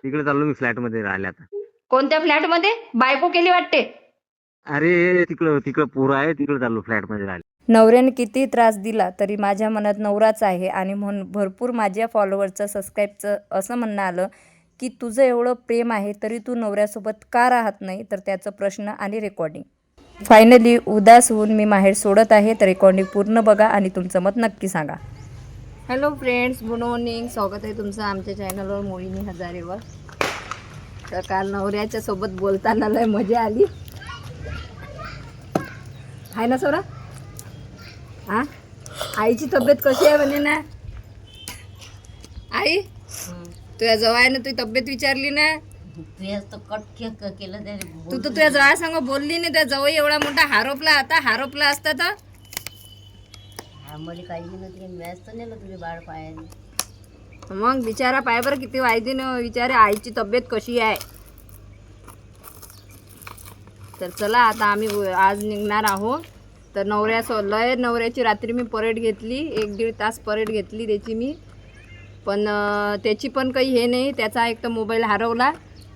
तिकडे चाललो मी फ्लॅट मध्ये राहायला आता. कोणत्या फ्लॅट मध्ये? बायको केली वाटते. अरे तिकडं तिकडं पोरं आहे, तिकडे चाललो फ्लॅट मध्ये राहायला. नवऱ्याने किती त्रास दिला तरी माझ्या मनात नवराच आहे आणि म्हणून भरपूर माझ्या फॉलोअर्सचं सबस्क्राईबचं असं म्हणणं आलं की तुझं एवढं प्रेम आहे तरी तू नवऱ्यासोबत का राहत नाही, तर त्याचं प्रश्न आणि रेकॉर्डिंग. फायनली उदास होऊन मी माहेर सोडत आहे, तर रेकॉर्डिंग पूर्ण बघा आणि तुमचं मत नक्की सांगा. Hello friends, good morning. स्वागत आहे तुमचं आमच्या चॅनलवर मोहिनी हजारेवर. तर काल नवऱ्याच्या सोबत बोलताना लय मजा आली आहे ना सोरा? हा, आईची तब्येत कशी आहे म्हणे ना? आई तुझ्या जवळने तुझी तब्येत विचारली ना? केलं तू तर तुझ्या जवळ सांग बोलली नाही. त्या जवळ एवढा मोठा हारोपला, आता हारोपला असता तर आम्हाला काही नव्हती, मॅच तर नेलं तुझे बाळ पायाने. मग बिचारा पाय बरं किती वायदी न विचारे आईची तब्येत कशी आहे. तर चला आता आम्ही आज निघणार आहोत. तर नवऱ्याची रात्री मी परेड घेतली, 1-1.5 तास परेड घेतली त्याची मी. पण त्याची पण काही हे नाही. त्याचा एक तर मोबाईल हरवला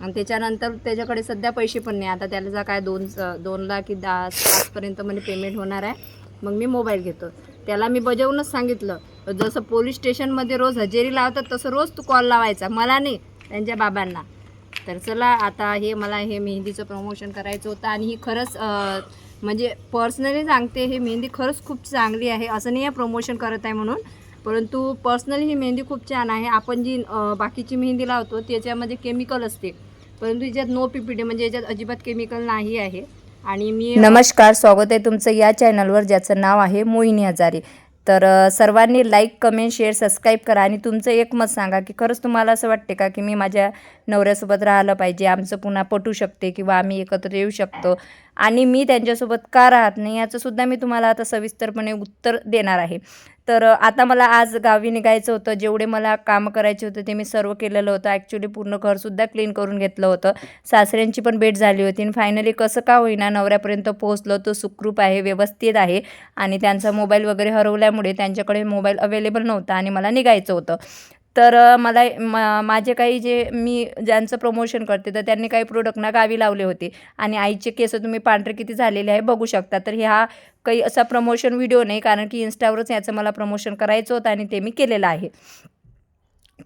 आणि त्याच्यानंतर त्याच्याकडे सध्या पैसे पण नाही. आता त्याला काय 2 लाख की 10-5पर्यंत म्हणजे पेमेंट होणार आहे. मग मी मोबाईल घेतो. त्याला मी बजावूनच सांगितलं, जसं पोलीस स्टेशनमध्ये रोज हजेरी लावतात तसं रोज तू कॉल लावायचा, मला नाही त्यांच्या बाबांना. तर चला आता मला हे मेहंदीचं प्रमोशन करायचं होतं आणि ही खरंच म्हणजे पर्सनली सांगते, ही मेहंदी खरंच खूप चांगली आहे. असं नाही आहे प्रमोशन करत आहे म्हणून, परंतु पर्सनली ही मेहंदी खूप छान आहे. आपण जी बाकीची मेहंदी लावतो त्याच्यामध्ये केमिकल असते, परंतु याच्यात नो PPT म्हणजे याच्यात अजिबात केमिकल नाही आहे. आणि मी नमस्कार, स्वागत आहे तुमचं या चॅनलवर ज्याचं नाव आहे मोहिनी हजारे. तर सर्वांनी लाईक, कमेंट, शेअर, सबस्क्राईब करा आणि तुमचं एक मत सांगा की खरंच तुम्हाला असं वाटते का की मी माझ्या नवऱ्यासोबत राहिलं पाहिजे, आमचं पुन्हा पटू शकते किंवा आम्ही एकत्र येऊ शकतो आणि मी त्यांच्यासोबत का राहत नाही, याचंसुद्धा मी तुम्हाला आता सविस्तरपणे उत्तर देणार आहे. तर आता मला आज गावी निघायचं होतं. जेवढे मला कामं करायचे होते ते मी सर्व केलेलं होतं. ॲक्च्युली पूर्ण घरसुद्धा क्लीन करून घेतलं होतं. सासऱ्यांची पण भेट झाली होती आणि फायनली कसं का होईना नवऱ्यापर्यंत पोहोचलो. तो सुखरूप आहे, व्यवस्थित आहे आणि त्यांचा मोबाईल वगैरे हरवल्यामुळे त्यांच्याकडे मोबाईल अवेलेबल नव्हता आणि मला निघायचं होतं. तर माझे काही मी ज्यांचं प्रमोशन करते तर त्यांनी काही प्रोडक्ट ना गावी लावले होते आणि आईचे केस तुम्ही पांढरे किती झालेले आहे बघू शकता. तर हा काही असा प्रमोशन व्हिडिओ नाही, कारण की इन्स्टावरच याचं मला प्रमोशन करायचं होतं आणि ते मी केलेलं आहे.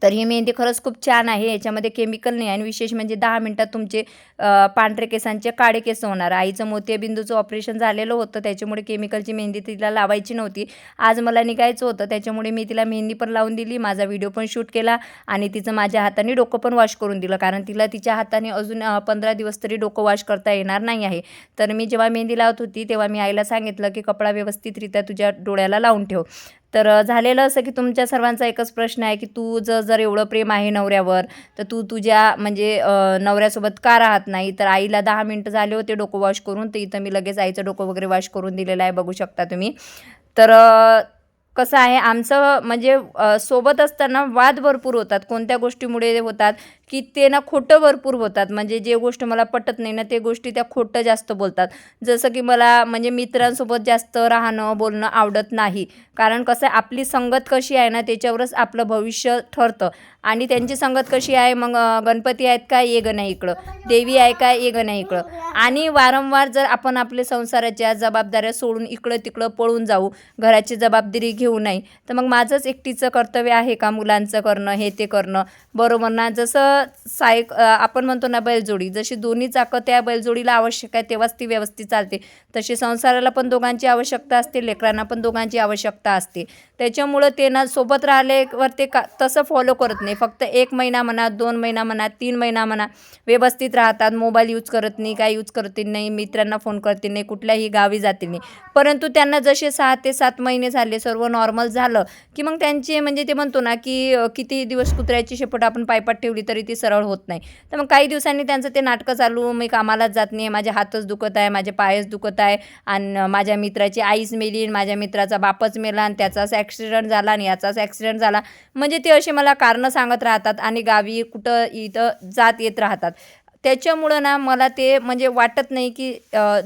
तर ही मेहंदी खरंच खूप छान आहे. याच्यामध्ये केमिकल नाही आणि विशेष म्हणजे 10 मिनटात तुमचे पांढरे केसांचे काळे केस होणार. आईचं मोतियाबिंदूचं ऑपरेशन झालेलं होतं, त्याच्यामुळे केमिकलची मेहंदी तिला लावायची नव्हती. आज मला निघायचं होतं त्याच्यामुळे मी तिला मेहंदी पण लावून दिली, माझा व्हिडिओ पण शूट केला आणि तिचं माझ्या हाताने डोकं पण वॉश करून दिलं, कारण तिला तिच्या हाताने अजून 15 दिवस तरी डोकं वॉश करता येणार नाही आहे. तर मी जेव्हा मेहंदी लावत होती तेव्हा मी आईला सांगितलं की कपडा व्यवस्थितरित्या तुझ्या डोळ्याला लावून ठेव. तर झालेलं असं की तुमच्या सर्वांचा एकच प्रश्न आहे की तू जर एवढं प्रेम आहे नवऱ्यावर तर तू तुझ्या म्हणजे नवऱ्यासोबत का राहत नाही. तर आईला 10 मिनटं झाले होते डोकं वॉश करून, तर इथं मी लगेच आईचं डोकं वगैरे वॉश करून दिलेलं आहे, बघू शकता तुम्ही. तर कसं आहे आमचं म्हणजे सोबत असताना वाद भरपूर होतात. कोणत्या गोष्टीमुळे होतात की ते ना खोटं भरपूर होतात. म्हणजे जे गोष्ट मला पटत नाही ना ते गोष्टी त्या खोटं जास्त बोलतात. जसं की मला म्हणजे मित्रांसोबत जास्त राहणं बोलणं आवडत नाही, कारण कसं आहे आपली संगत कशी आहे ना त्याच्यावरच आपलं भविष्य ठरतं. आणि त्यांची संगत कशी आहे, मग गणपती आहेत का, ये गं नाही इकडं, देवी आहे का, ये गं नाही इकडं. आणि वारंवार जर आपण आपल्या संसाराच्या जबाबदाऱ्या सोडून इकडं तिकडं पळून जाऊ, घराची जबाबदारी घेऊ नाही, तर मग माझंच एकटीचं कर्तव्य आहे का मुलांचं करणं, हे ते करणं, बरोबर ना? जसं आपण म्हणतो ना बैलजोडी, जशी दोन्ही चाकं त्या बैलजोडीला आवश्यक आहे तेव्हाच ती व्यवस्थित चालते, तशी संसाराला पण दोघांची आवश्यकता असते, लेकरांना पण दोघांची आवश्यकता असते. त्याच्यामुळं ते ना सोबत राहिल्यावर ते तसं फॉलो करत नाही. फक्त 1 महिना म्हणा, 2 महिना म्हणा, 3 महिना म्हणा व्यवस्थित राहतात, मोबाईल यूज करत नाही, काय यूज करत नाही, मित्रांना फोन करते नाही, कुठल्याही गावी जाते नाही. परंतु त्यांना जसे 6 ते 7 महिने झाले, सर्व नॉर्मल झालं की मग त्यांचे म्हणजे ते म्हणतो ना की किती दिवस कुत्र्याची शेपूट आपण पायपाट ठेवली तरी ती सरळ होत नाही. तर मग काही दिवसांनी त्यांचं ते नाटकं चालू, मी कामालाच जात नाही, माझे हातच दुखत आहे, माझे पायच दुखत आहे आणि माझ्या मित्राची आईच मेली आणि माझ्या मित्राचा बापच मेला आणि त्याचाच ॲक्सिडेंट झाला आणि याचाच ॲक्सिडेंट झाला. म्हणजे ते असे मला कारणं सांगत राहतात आणि गावी कुठं इथं जात येत राहतात. त्याच्यामुळं ना मला ते म्हणजे वाटत नाही की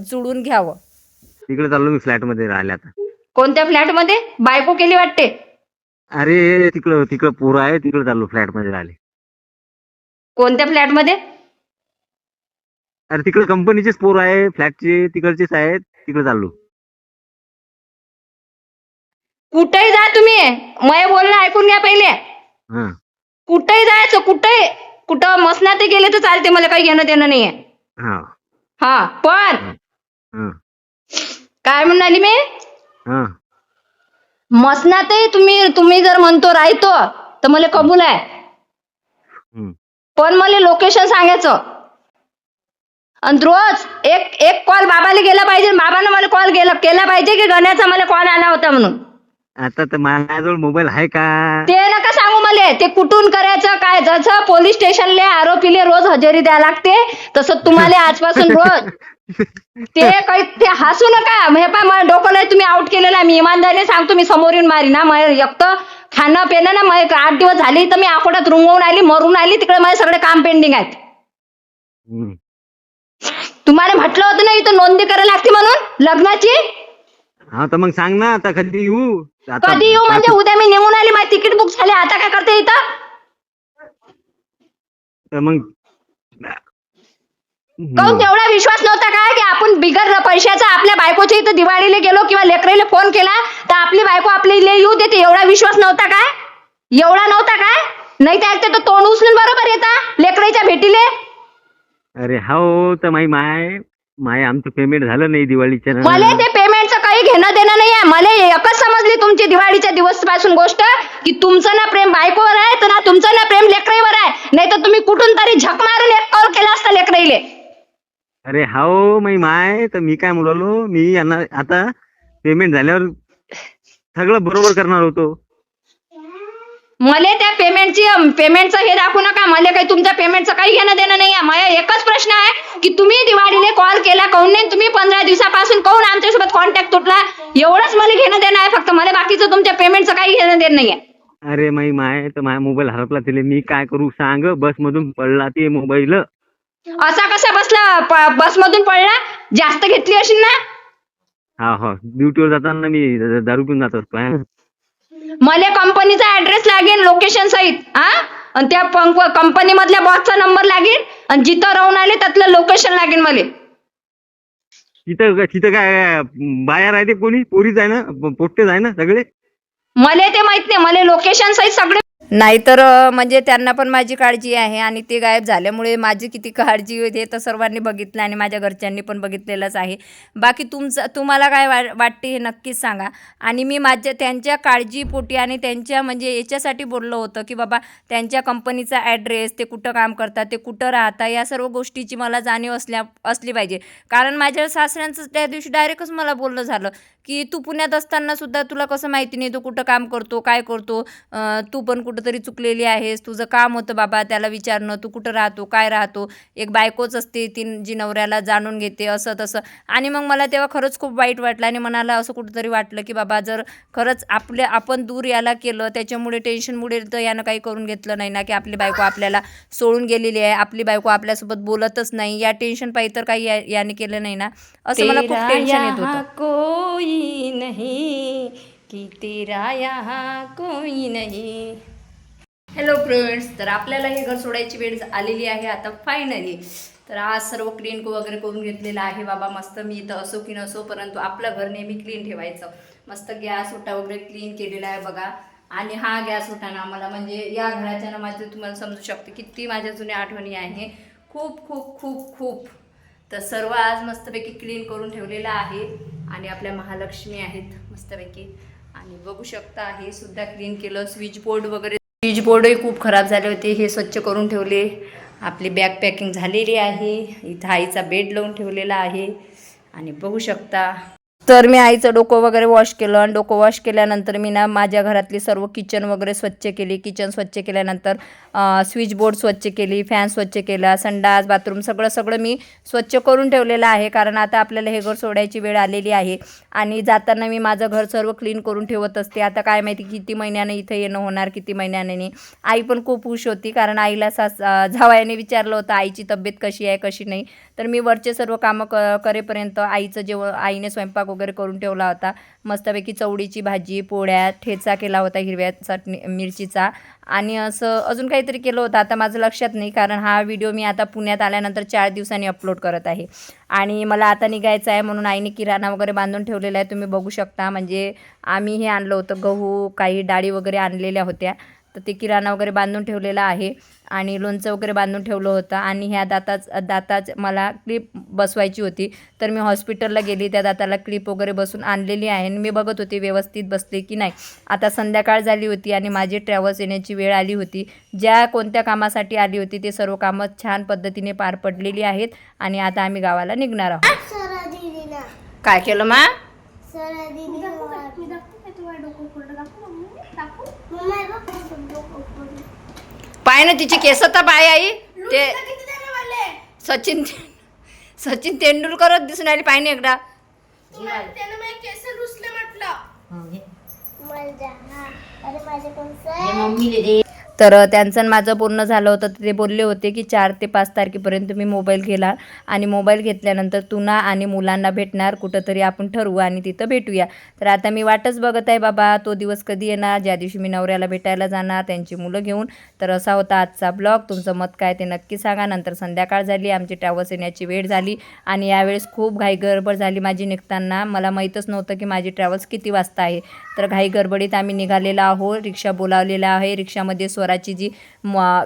जुळून घ्यावं. तिकडे चाललो मी फ्लॅट मध्ये राहायला आता. कोणत्या फ्लॅट मध्ये? बायको केली वाटते. अरे तिकडं तिकडं पोरं आहे, तिकडे चाललो फ्लॅट मध्ये राहायला. कोणत्या फ्लॅटमध्ये? अरे तिकडे कंपनीचेच पोर आहे, फ्लॅटचे तिकडचेच आहेत, तिकडे चाललो. कुठेही जा तुम्ही, मय बोलणं ऐकून घ्या पहिले. हा कुठेही जायचं, कुठं मसनात गेले तर चालते, मला काही घेणं देणं नाहीये. हा हा पण हा काय म्हणाली मी, हा मसनातही तुम्ही जर म्हणतो राहतो तर मला कबूल आहे, हम्म. पण मला लोकेशन सांगायचं. आणि रोज एक कॉल बाबाला गेला पाहिजे, बाबानं मला कॉल केला पाहिजे की गण्याचा मला कॉल आला होता म्हणून. आता तर माझ्याजवळ मोबाईल आहे का? ते नका सांगू मला, ते कुठून करायचं काय. जसं पोलीस स्टेशनले आरोपीले रोज हजेरी द्या लागते, तसं तुम्हाला आजपासून रोज ते हसू नका. हे पा मला डोकं नाही तुम्ही आउट केलेलं आहे. मी इमानदारीने सांगतो, मी समोर येऊन मारी ना. मग एक तर खाणं पिणं ना, मग 8 दिवस झाले तर मी आकोड्यात रुंगवून आली, मरून आली. तिकडे माझे सगळे काम पेंडिंग आहेत. हम्म. तुम्हाला म्हटलं होतं ना इथं नोंदणी करायला लागते म्हणून लग्नाची. हा तर मग सांग ना, आता कधी येऊ? आता कधी येऊ म्हणजे उद्या मी निघून आली, माझी तिकीट बुक झाली. आता काय करते इथं? तर मग काहून तेवढा विश्वास नव्हता काय की आपण बिगर पैशाचा आपल्या बायकोच्या इथं दिवाळीला गेलो किंवा लेकराला फोन केला तर आपली बायको आपल्याला येऊ देते? एवढा विश्वास नव्हता काय? एवढा नव्हता काय? नाही तर तोंड उचलून बरोबर येता लेकराच्या भेटीले. अरे हो, तर माय आमचं पेमेंट झालं नाही दिवाळीच्या. मला ते पेमेंटचं काही घेणं देणं नाही आहे. मला एकच समजली तुमची दिवाळीच्या दिवस पासून गोष्ट की तुमचं ना प्रेम बायकोवर आहे तर ना तुमचं ना प्रेम लेकराईवर आहे. नाही तर तुम्ही कुठून तरी झक मारून एक कॉल केला असता लेकराईले. अरे हो माय, तर मी काय म्हणालो, मी यांना आता पेमेंट झाल्यावर सगळं बरोबर करणार होतो. मला त्या पेमेंटचं हे दाखवू नका. मला काही तुमच्या पेमेंटचं काही घेणं देणं नाही आहे. माझा एकच प्रश्न आहे की तुम्ही दिवाळीने कॉल केला काऊन नाही? तुम्ही 15 दिवसापासून काऊन आमच्यासोबत कॉन्टॅक्ट तुटला? एवढंच मला घेणं देणं आहे फक्त. मला बाकीचं तुमच्या पेमेंटचं काही घेणं देणं नाही आहे. अरे माय, तर माझा मोबाईल हरपला, तिले मी काय करू सांग? बस मधून पडला ते मोबाईल. असा कसा बसला बसमधून पडला? जास्त घेतली असेल ना? हा ड्युटीवर जाताना मी दारू पिऊन जात असतो. मला कंपनीचा ऍड्रेस लागेल लोकेशन सहित. आणि त्या कंपनी मधल्या बॉसचा नंबर लागेल आणि जिथं राहून आले त्यातलं लोकेशन लागेल मला. तिथं काय बाहेर आहे ते कोणी? पोरीच आहे ना, पोट्टेच आहे ना सगळे? मला ते माहित नाही. मला लोकेशन सहित सगळे. नाहीतर म्हणजे त्यांना पण माझी काळजी आहे आणि ते गायब झाल्यामुळे माझी किती काळजी होते तर सर्वांनी बघितलं आणि माझ्या घरच्यांनी पण बघितलेलंच आहे. बाकी तुम्हाला काय वाटते हे नक्कीच सांगा. आणि मी त्यांच्या काळजीपोटी आणि त्यांच्या म्हणजे याच्यासाठी बोललो होतं की बाबा त्यांच्या कंपनीचा ॲड्रेस, ते कुठं काम करतात, ते कुठं राहतात, या सर्व गोष्टीची मला जाणीव असली पाहिजे. कारण माझ्या सासऱ्यांचं त्या दिवशी डायरेक्टच मला बोलणं झालं की तू पुण्यात असताना सुद्धा तुला कसं माहिती नाही तो कुठं काम करतो, काय करतो, तू पण कुठंतरी चुकलेली आहेस, तुझं काम होतं बाबा त्याला विचारणं, तू कुठं राहतो, काय राहतो. एक बायकोच असते ती जी नवऱ्याला जाणून घेते असं तसं. आणि मग मला तेव्हा खरंच खूप वाईट वाटलं आणि मनाला असं कुठंतरी वाटलं की बाबा जर खरंच आपण दूर याला केलं त्याच्यामुळे टेन्शनमुळे तर यानं काही करून घेतलं नाही ना की आपली बायको आपल्याला सोडून गेलेली आहे, आपली बायको आपल्यासोबत बोलतच नाही, या टेन्शन पायी तर काही याने केलं नाही ना, असं मला खूप टेन्शन येत होतं. कोई नहीं कि तेरा यहाँ कोई नहीं. हॅलो फ्रेंड्स, तर आपल्याला हे घर सोडायची वेळ आलेली आहे आता फायनली. तर आज सर्व क्लीन वगैरे करून घेतलेलं आहे बाबा. मस्त मी इथं असो की नसो परंतु आपलं घर नेहमी क्लीन ठेवायचं. मस्त गॅस ओटा वगैरे क्लीन केलेला आहे बघा. आणि हा गॅस ओटा ना मला म्हणजे या घराच्या ना माझे तुम्हाला समजू शकते किती माझ्या जुन्या आठवणी आहे. खूप खूप खूप खूप. तर सर्व आज मस्तपैकी क्लीन करून ठेवलेलं आहे. आणि आपल्या महालक्ष्मी आहेत मस्तपैकी. आणि बघू शकता हे सुद्धा क्लीन केलं. स्विच बोर्डही खूप खराब झाले होते, हे स्वच्छ करून ठेवले. आपली बॅग पॅकिंग झालेली आहे. इथं आईचा बेड लावून ठेवलेला आहे. आणि बघू शकता तर मी आईचं डोकं वगैरे वॉश केलं. आणि डोकं वॉश केल्यानंतर मी ना माझ्या घरातली सर्व किचन वगैरे स्वच्छ केली. किचन स्वच्छ केल्यानंतर स्विच बोर्ड स्वच्छ केली, फॅन स्वच्छ केला, संडास बाथरूम सगळं मी स्वच्छ करून ठेवलेलं आहे. कारण आता आपल्याला हे घर सोडायची वेळ आलेली आहे. आणि जाताना मी माझं घर सर्व क्लीन करून ठेवत असते. आता काय माहिती किती महिन्याने इथं येणं होणार, किती महिन्याने नाही. आई पण खूप खुश होती कारण आईला जावयाने विचारलं होतं आईची तब्येत कशी आहे कशी नाही. तर मी वरचे सर्व कामं करेपर्यंत आईचं जेवण, आईने स्वयंपाक वगैरे वगैरे करून ठेवला होता. मस्तपैकी चवडीची भाजी, पोळ्या, ठेचा केला होता हिरव्या चटणी मिरचीचा आणि असं अजून काहीतरी केलं होतं. आता माझं लक्षात नाही, कारण हा व्हिडिओ मी आता पुण्यात आल्यानंतर 4 दिवसांनी अपलोड करत आहे. आणि मला आता निघायचं आहे म्हणून आईने किराणा वगैरे बांधून ठेवलेला आहे, तुम्ही बघू शकता. म्हणजे आम्ही हे आणलं होतं, गहू, काही डाळी वगैरे आणलेल्या होत्या, तर ते किराणा वगैरे बांधून ठेवलेला आहे. आणि लोणचं वगैरे बांधून ठेवलं होतं. आणि ह्या दाताच मला क्लिप बसवायची होती, तर मी हॉस्पिटलला गेली, त्या दाताला क्लिप वगैरे बसून आणलेली आहे. आणि मी बघत होती व्यवस्थित बसले की नाही. आता संध्याकाळ झाली होती आणि माझी ट्रॅव्हल्स येण्याची वेळ आली होती. ज्या कोणत्या कामासाठी आली होती ते सर्व कामं छान पद्धतीने पार पडलेली आहेत. आणि आता आम्ही गावाला निघणार आहोत. काय केलं मा? पाय ना तिची केस तर पाय आई, ते सचिन तेंडुलकरच दिसून आली. पाय ना एकदा. मम्मीले दे. तर त्यांचं माझं बोलणं झालं होतं, ते बोलले होते की 4 ते 5 तारखेपर्यंत मी मोबाईल घेणार आणि मोबाईल घेतल्यानंतर तुना आणि मुलांना भेटणार, कुठंतरी आपण ठरवू आणि तिथं भेटूया. तर आता मी वाटच बघत आहे बाबा, तो दिवस कधी येणार ज्या दिवशी मी नवऱ्याला भेटायला जाणार त्यांची मुलं घेऊन. तर असा होता आजचा ब्लॉग. तुमचं मत काय ते नक्की सांगा. नंतर संध्याकाळ झाली, आमची ट्रॅव्हल्स येण्याची वेळ झाली आणि यावेळेस खूप घाई गडबड झाली माझी निघताना. मला माहीतच नव्हतं की माझी ट्रॅव्हल्स किती वाजता आहे. तर घाई गडबडीत आम्ही निघालेला आहोत. रिक्षा बोलावलेला आहे. रिक्षामध्ये स्वराची जी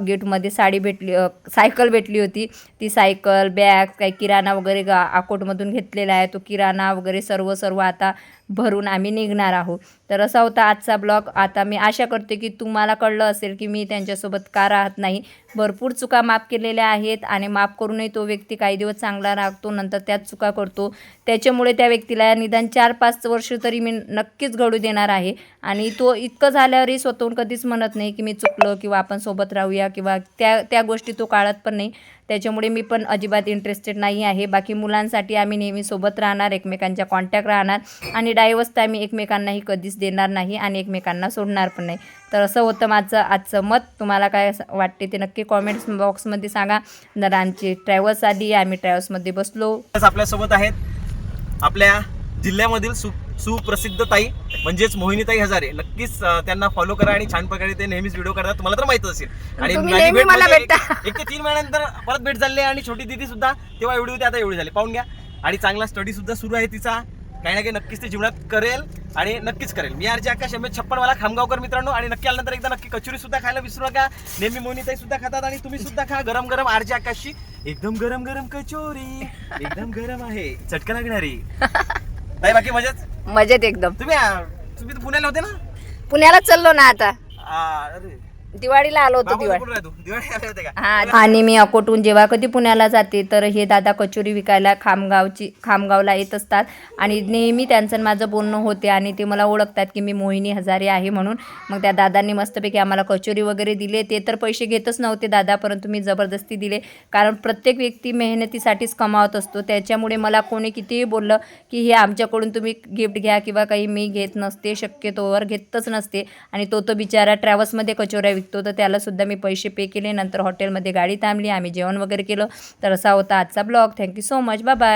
गेटमध्ये सायकल भेटली होती, ती सायकल, बॅग, काही किराणा वगैरे अकोटमधून घेतलेला आहे, तो किराणा वगैरे सर्व आता भरून आम्ही निघणार आहोत. तर असा होता आजचा ब्लॉग. आता मी आशा करते की तुम्हाला कळलं असेल की मी त्यांच्यासोबत का राहत नाही. भरपूर चुका माफ केलेल्या आहेत आणि माफ करूनही तो व्यक्ती काही दिवस चांगला राहतो, नंतर त्याच चुका करतो. त्याच्यामुळे त्या व्यक्तीला निदान 4-5 वर्ष तरी मी नक्कीच घडू देणार आहे. आणि तो इतकं झाल्यावरही स्वतःहून कधीच म्हणत नाही की मी चुकलो किंवा आपण सोबत राहूया किंवा त्या गोष्टी तो काढत पण नाही. त्याच्यामुळे मी पण अजिबात इंटरेस्टेड नाही आहे. बाकी मुलांसाठी आम्ही नेहमी सोबत राहणार, एकमेकांच्या कॉन्टॅक्ट राहणार आणि डायव्हर्स तर आम्ही एकमेकांनाही कधीच देणार नाही आणि एकमेकांना सोडणार पण नाही. तर असं होतं माझं आजचं मत. तुम्हाला काय वाटते ते नक्की कॉमेंट्स बॉक्समध्ये सांगा. जर आमची ट्रॅव्हल्स आली, आम्ही ट्रॅव्हल्समध्ये बसलो. आपल्यासोबत आहेत आपल्या जिल्ह्यामधील सुप्रसिद्ध ताई म्हणजेच मोहिनीताई हजारे. नक्कीच त्यांना फॉलो करा आणि छान प्रकारे ते नेहमीच व्हिडिओ करतात, तुम्हाला तर माहितच असेल. आणि तुम्ही माझी नेहमी भेट मला म्हणजे भेटता. 1 ते 3 महिन्यानंतर परत भेट झाली आणि छोटी दिदी सुद्धा तेव्हा एवढी होती, आता एवढी झाली, पाहून घ्या. आणि चांगला स्टडी सुद्धा सुरू आहे तिचा, काही ना काही नक्कीच ते जीवनात करेल आणि नक्कीच करेल. मी आरजे आकाश MS56 मला खामगावकर मित्रांनो. आणि नक्की आल्यानंतर एकदा नक्की कचोरी सुद्धा खायला विसरू नका. नेहमी मोहिनीताई सुद्धा खातात आणि तुम्ही सुद्धा खा. गरम गरम आरजे आकाशची एकदम गरम गरम कचोरी, एकदम गरम आहे, चटका लागणारी. ताई बाकी मजेत एकदम. तुम्ही तर पुण्याला होते ना? पुण्याला चाललो ना आता, अरे दिवाळीला आलो होतो. बाबू कुठे राहतो? दिवाळी आले होते का? हा. आणि मी अकोटून जेव्हा कधी पुण्याला जाते तर हे दादा कचोरी विकायला खामगावला येत असतात आणि नेहमी त्यांचं माझं बोलणं होते आणि ते मला ओळखतात की मी मोहिनी हजारे आहे म्हणून. मग त्या दादांनी मस्तपैकी आम्हाला कचोरी वगैरे दिले. ते तर पैसे घेतच नव्हते दादा, परंतु मी जबरदस्ती दिले, कारण प्रत्येक व्यक्ती मेहनतीसाठीच कमावत असतो. त्याच्यामुळे मला कोणी कितीही बोललं की हे आमच्याकडून तुम्ही गिफ्ट घ्या किंवा काही, मी घेत नसते, शक्यतोवर घेतच नसते. आणि तो बिचारा ट्रॅव्हल्समध्ये कचोऱ्या विकतो, तर त्यालासुद्धा मी पैसे पे केले. नंतर हॉटेलमध्ये गाडी थांबली, आम्ही जेवण वगैरे केलं. तर असा होता आजचा blog. Thank you so much. Bye bye.